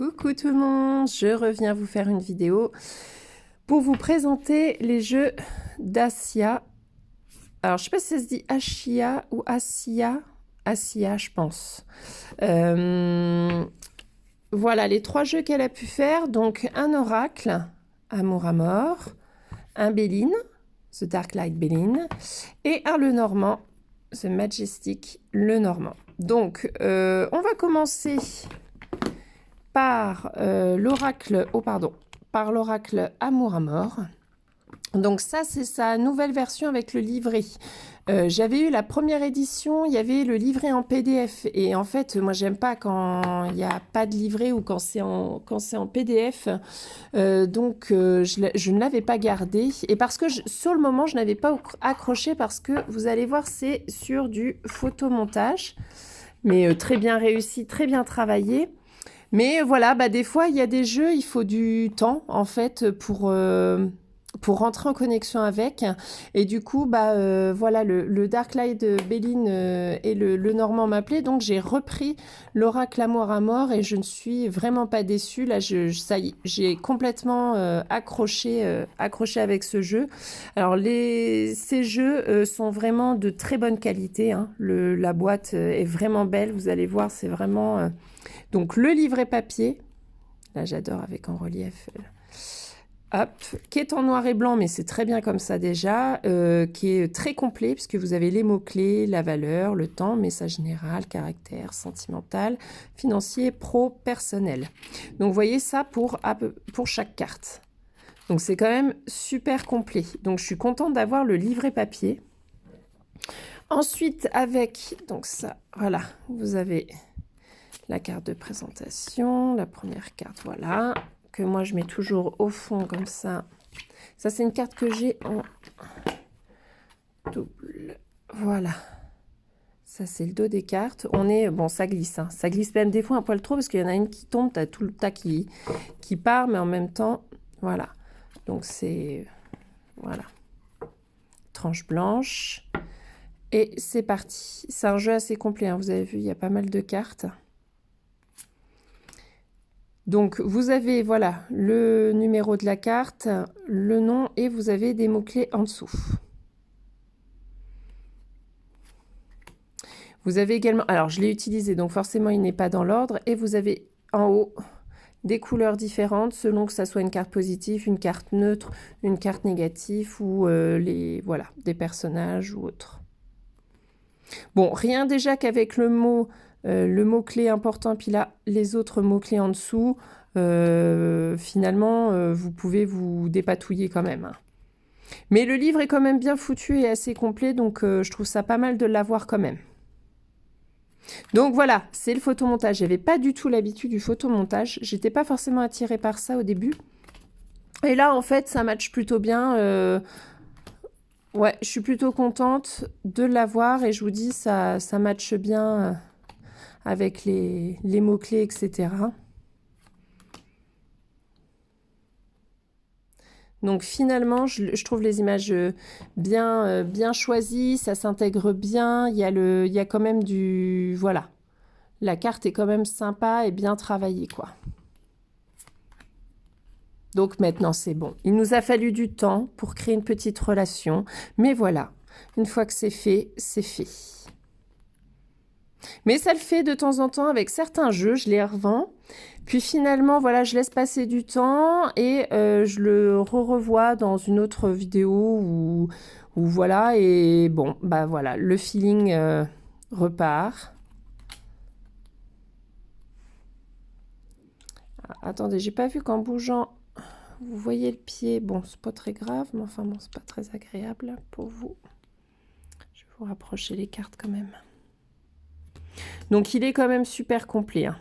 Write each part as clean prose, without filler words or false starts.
Coucou tout le monde, je reviens vous faire une vidéo pour vous présenter les jeux d'Asia. Alors je sais pas si ça se dit Ashia ou Asia, Asia je pense. Voilà les trois jeux qu'elle a pu faire, donc un oracle, Amour à mort, un Béline, The Dark Light Béline, et un Lenormand, The Majestic Lenormand. Donc on va commencer par l'oracle, par l'oracle Amour à mort. Donc ça, c'est sa nouvelle version avec le livret. J'avais eu la première édition, il y avait le livret en PDF. Et en fait, moi, j'aime pas quand il n'y a pas de livret ou quand c'est en PDF. Donc, je ne l'avais pas gardé. Et parce que sur le moment, je n'avais pas accroché parce que, vous allez voir, c'est sur du photomontage. Mais très bien réussi, très bien travaillé. Mais voilà, bah, des fois, il y a des jeux, il faut du temps, en fait, pour rentrer en connexion avec. Et du coup, bah, voilà, le Dark Light de Béline et le Normand m'appelaient. Donc, j'ai repris l'Oracle Amour à mort et je ne suis vraiment pas déçue. Là, ça y est, j'ai complètement accroché avec ce jeu. Alors, ces jeux sont vraiment de très bonne qualité, hein. La boîte est vraiment belle. Vous allez voir, c'est vraiment... Donc, le livret papier, là j'adore avec en relief, hop, qui est en noir et blanc, mais c'est très bien comme ça déjà, qui est très complet, puisque vous avez les mots-clés, la valeur, le temps, message général, caractère, sentimental, financier, pro, personnel. Donc, vous voyez ça pour chaque carte. Donc, c'est quand même super complet. Donc, je suis contente d'avoir le livret papier. Ensuite, avec, donc ça, voilà, vous avez... la carte de présentation, la première carte, voilà, que moi je mets toujours au fond comme ça. Ça, c'est une carte que j'ai en double. Voilà. Ça, c'est le dos des cartes. On est... Bon, ça glisse, hein. Ça glisse même des fois un poil trop parce qu'il y en a une qui tombe, tu as tout le tas qui part, mais en même temps, voilà. Donc, c'est... Voilà. Tranche blanche. Et c'est parti. C'est un jeu assez complet, hein. Vous avez vu, il y a pas mal de cartes. Donc, vous avez, voilà, le numéro de la carte, le nom et vous avez des mots-clés en dessous. Vous avez également, alors je l'ai utilisé, donc forcément il n'est pas dans l'ordre. Et vous avez en haut des couleurs différentes selon que ça soit une carte positive, une carte neutre, une carte négative ou voilà, des personnages ou autres. Bon, rien déjà qu'avec le mot-clé important, puis là, les autres mots-clés en dessous, finalement, vous pouvez vous dépatouiller quand même, hein. Mais le livre est quand même bien foutu et assez complet, donc je trouve ça pas mal de l'avoir quand même. Donc voilà, c'est le photomontage. J'avais pas du tout l'habitude du photomontage. J'étais pas forcément attirée par ça au début. Et là, en fait, ça matche plutôt bien. Ouais, je suis plutôt contente de l'avoir et je vous dis, ça matche bien avec les mots-clés, etc. Donc finalement, je trouve les images bien choisies, ça s'intègre bien, il y a quand même du... Voilà, la carte est quand même sympa et bien travaillée, quoi. Donc maintenant, c'est bon. Il nous a fallu du temps pour créer une petite relation, mais voilà, une fois que c'est fait, c'est fait. Mais ça le fait de temps en temps avec certains jeux, je les revends. Puis finalement, voilà, je laisse passer du temps et je le revois dans une autre vidéo ou voilà. Et bon, bah voilà, le feeling repart. Ah, attendez, j'ai pas vu qu'en bougeant, vous voyez le pied. Bon, c'est pas très grave, mais enfin bon, c'est pas très agréable pour vous. Je vais vous rapprocher les cartes quand même. Donc il est quand même super complet, hein.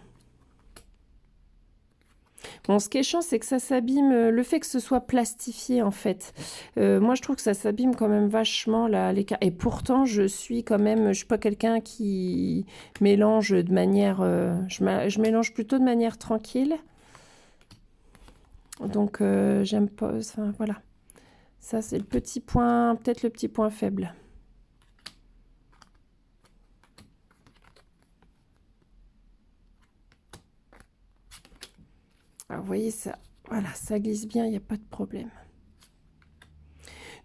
Bon, ce qui est chiant, c'est que ça s'abîme, le fait que ce soit plastifié, en fait. Moi, je trouve que ça s'abîme quand même vachement, là, les cartes. Et pourtant, je suis pas quelqu'un qui mélange de manière... je mélange plutôt de manière tranquille. Donc, j'aime pas... Enfin, voilà. Ça, c'est le petit point, peut-être le petit point faible. Alors, vous voyez ça, voilà, ça glisse bien, il n'y a pas de problème.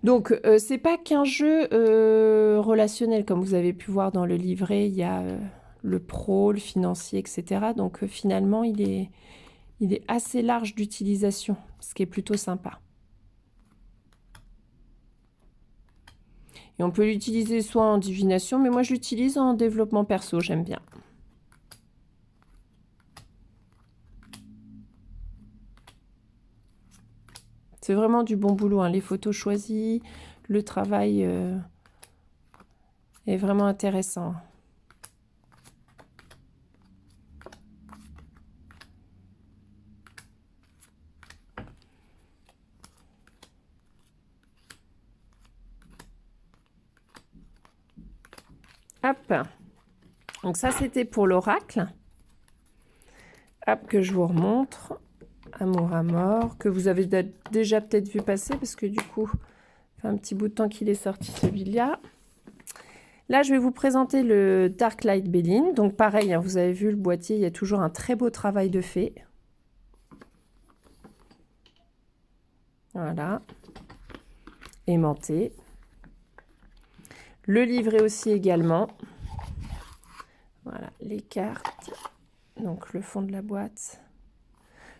Donc, c'est pas qu'un jeu relationnel, comme vous avez pu voir dans le livret, il y a le pro, le financier, etc. Donc, finalement, il est assez large d'utilisation, ce qui est plutôt sympa. Et on peut l'utiliser soit en divination, mais moi, je l'utilise en développement perso, j'aime bien. C'est vraiment du bon boulot, hein. Les photos choisies, le travail est vraiment intéressant. Hop. Donc ça, c'était pour l'oracle. Hop, que je vous remontre. Amour à mort, que vous avez déjà peut-être vu passer, parce que du coup, ça fait un petit bout de temps qu'il est sorti celui-là. Là, je vais vous présenter le Dark Light Béline. Donc pareil, hein, vous avez vu le boîtier, il y a toujours un très beau travail de fait. Voilà. Aimanté. Le livret aussi également. Voilà, les cartes. Donc le fond de la boîte.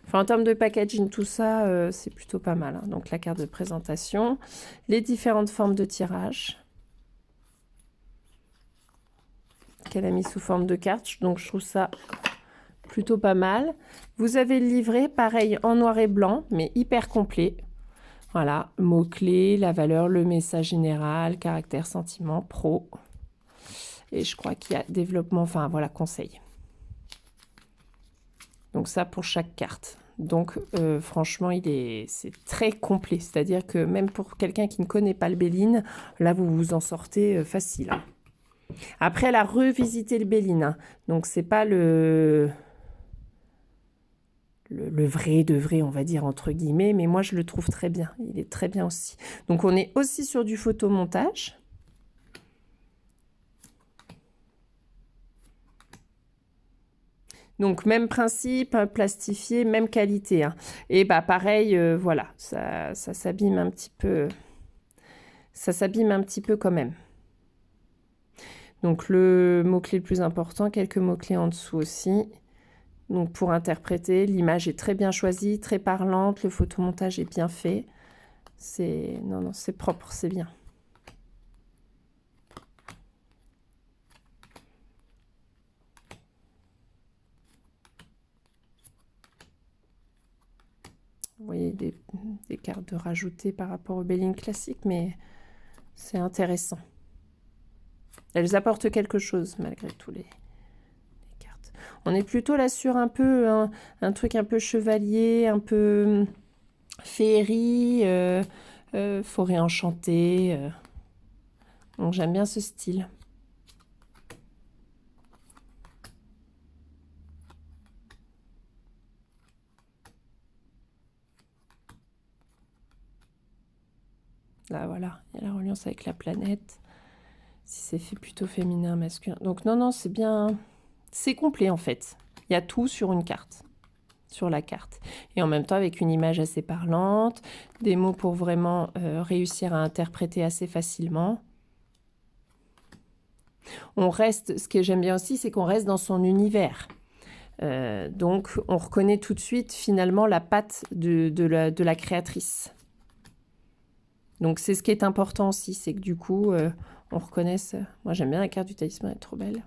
Enfin, en termes de packaging, tout ça, c'est plutôt pas mal, hein. Donc la carte de présentation, les différentes formes de tirage qu'elle a mis sous forme de carte. Donc je trouve ça plutôt pas mal. Vous avez le livret, pareil, en noir et blanc, mais hyper complet. Voilà, mots-clés, la valeur, le message général, caractère, sentiment, pro. Et je crois qu'il y a développement, enfin voilà, conseil. Donc ça pour chaque carte. Donc franchement, c'est très complet. C'est-à-dire que même pour quelqu'un qui ne connaît pas le Béline, là vous vous en sortez facile. Après, elle a revisité le Béline, hein. Donc c'est pas le vrai de vrai, on va dire entre guillemets, mais moi je le trouve très bien. Il est très bien aussi. Donc on est aussi sur du photomontage. Donc, même principe, plastifié, même qualité, hein. Et bah pareil, voilà, ça s'abîme un petit peu. Ça s'abîme un petit peu quand même. Donc, le mot-clé le plus important, quelques mots-clés en dessous aussi. Donc, pour interpréter, l'image est très bien choisie, très parlante, le photomontage est bien fait. Non, c'est propre, c'est bien. Vous voyez des cartes de rajouter par rapport au Béline classique, mais c'est intéressant. Elles apportent quelque chose malgré tout les cartes. On est plutôt là sur un peu un truc un peu chevalier, un peu féerie, forêt enchantée. Donc j'aime bien ce style. Là, voilà, il y a la reliance avec la planète. Si c'est fait plutôt féminin, masculin. Donc non, c'est bien... C'est complet, en fait. Il y a tout sur une carte. Sur la carte. Et en même temps, avec une image assez parlante, des mots pour vraiment réussir à interpréter assez facilement. On reste... Ce que j'aime bien aussi, c'est qu'on reste dans son univers. Donc, on reconnaît tout de suite, finalement, la patte de la créatrice. Donc, c'est ce qui est important aussi, c'est que du coup, on reconnaisse... Moi, j'aime bien la carte du talisman, elle est trop belle.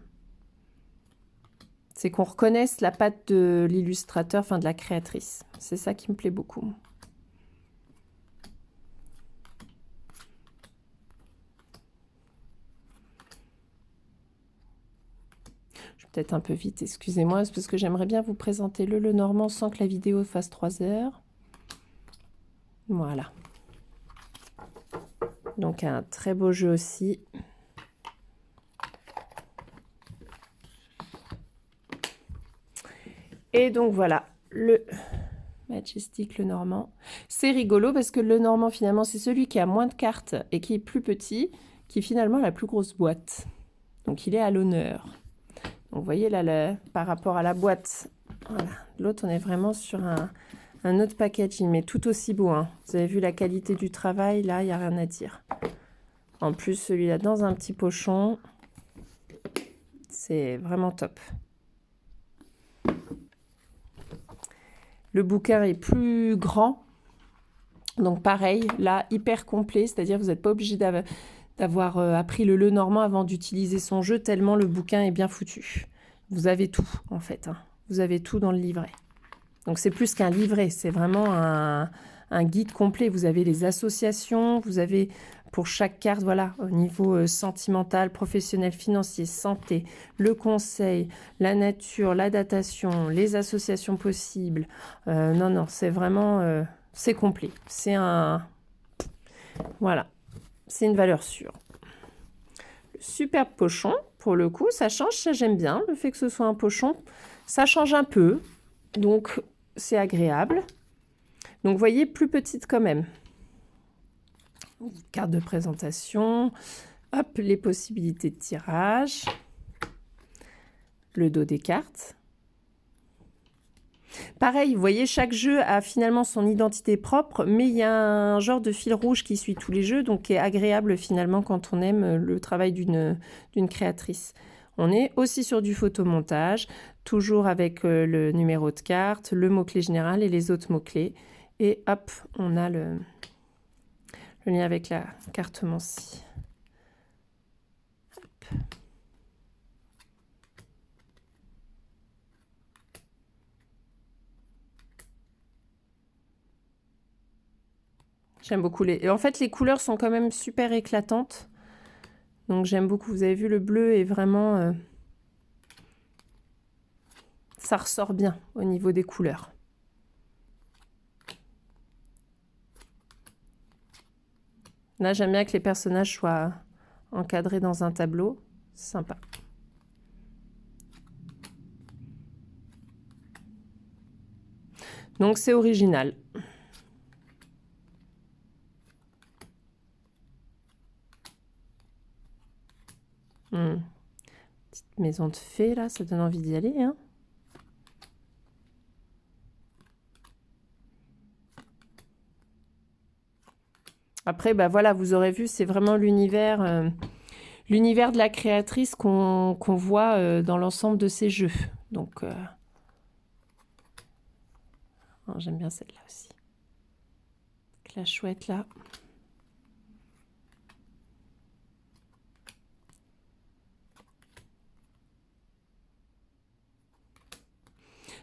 C'est qu'on reconnaisse la patte de l'illustrateur, enfin de la créatrice. C'est ça qui me plaît beaucoup. Je vais peut-être un peu vite, excusez-moi, c'est parce que j'aimerais bien vous présenter le Lenormand sans que la vidéo fasse 3 heures. Voilà. Donc un très beau jeu aussi. Et donc voilà, le Majestic Lenormand. C'est rigolo parce que le Lenormand finalement c'est celui qui a moins de cartes et qui est plus petit, qui est finalement la plus grosse boîte. Donc il est à l'honneur. Donc vous voyez là, par rapport à la boîte voilà, L'autre, on est vraiment sur un autre packaging, mais tout aussi beau. Hein. Vous avez vu la qualité du travail, là, il n'y a rien à dire. En plus, celui-là, dans un petit pochon, c'est vraiment top. Le bouquin est plus grand. Donc pareil, là, hyper complet, c'est-à-dire vous n'êtes pas obligé d'avoir appris le Lenormand avant d'utiliser son jeu, tellement le bouquin est bien foutu. Vous avez tout, en fait. Hein. Vous avez tout dans le livret. Donc c'est plus qu'un livret, c'est vraiment un guide complet. Vous avez les associations, vous avez pour chaque carte, voilà, au niveau sentimental, professionnel, financier, santé, le conseil, la nature, la datation, les associations possibles. Non, c'est vraiment... c'est complet. C'est un... Voilà. C'est une valeur sûre. Le superbe pochon, pour le coup, ça change, ça j'aime bien. Le fait que ce soit un pochon, ça change un peu. Donc, c'est agréable. Donc, vous voyez, plus petite quand même. Carte de présentation. Hop, les possibilités de tirage. Le dos des cartes. Pareil, vous voyez, chaque jeu a finalement son identité propre, mais il y a un genre de fil rouge qui suit tous les jeux, donc qui est agréable finalement quand on aime le travail d'une créatrice. On est aussi sur du photomontage, toujours avec le numéro de carte, le mot-clé général et les autres mots-clés. Et hop, on a le lien avec la cartomancie. Hop. J'aime beaucoup et en fait, les couleurs sont quand même super éclatantes. Donc, j'aime beaucoup. Vous avez vu, le bleu est vraiment... ça ressort bien au niveau des couleurs. Là, j'aime bien que les personnages soient encadrés dans un tableau. C'est sympa. Donc, c'est original. Petite maison de fées, là, ça donne envie d'y aller, hein. Après, bah voilà, vous aurez vu, c'est vraiment l'univers de la créatrice qu'on voit dans l'ensemble de ces jeux. Donc, oh, j'aime bien celle-là aussi. Avec la chouette, là.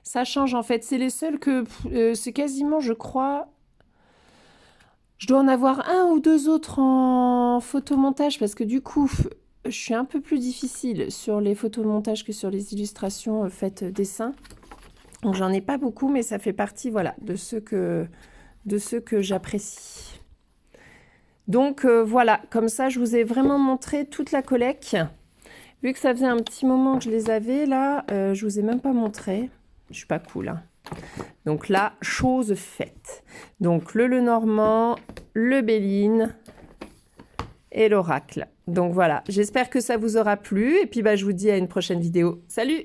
Ça change, en fait. C'est les seuls que... c'est quasiment, je crois... Je dois en avoir un ou deux autres en photomontage parce que du coup, je suis un peu plus difficile sur les photomontages que sur les illustrations faites dessin. Donc, j'en ai pas beaucoup, mais ça fait partie, voilà, de ceux que j'apprécie. Donc, voilà, comme ça, je vous ai vraiment montré toute la collecte. Vu que ça faisait un petit moment que je les avais, là, je vous ai même pas montré. Je suis pas cool, hein. Donc là, chose faite. Donc le Lenormand, le Béline et l'Oracle. Donc voilà, j'espère que ça vous aura plu. Et puis bah, je vous dis à une prochaine vidéo. Salut!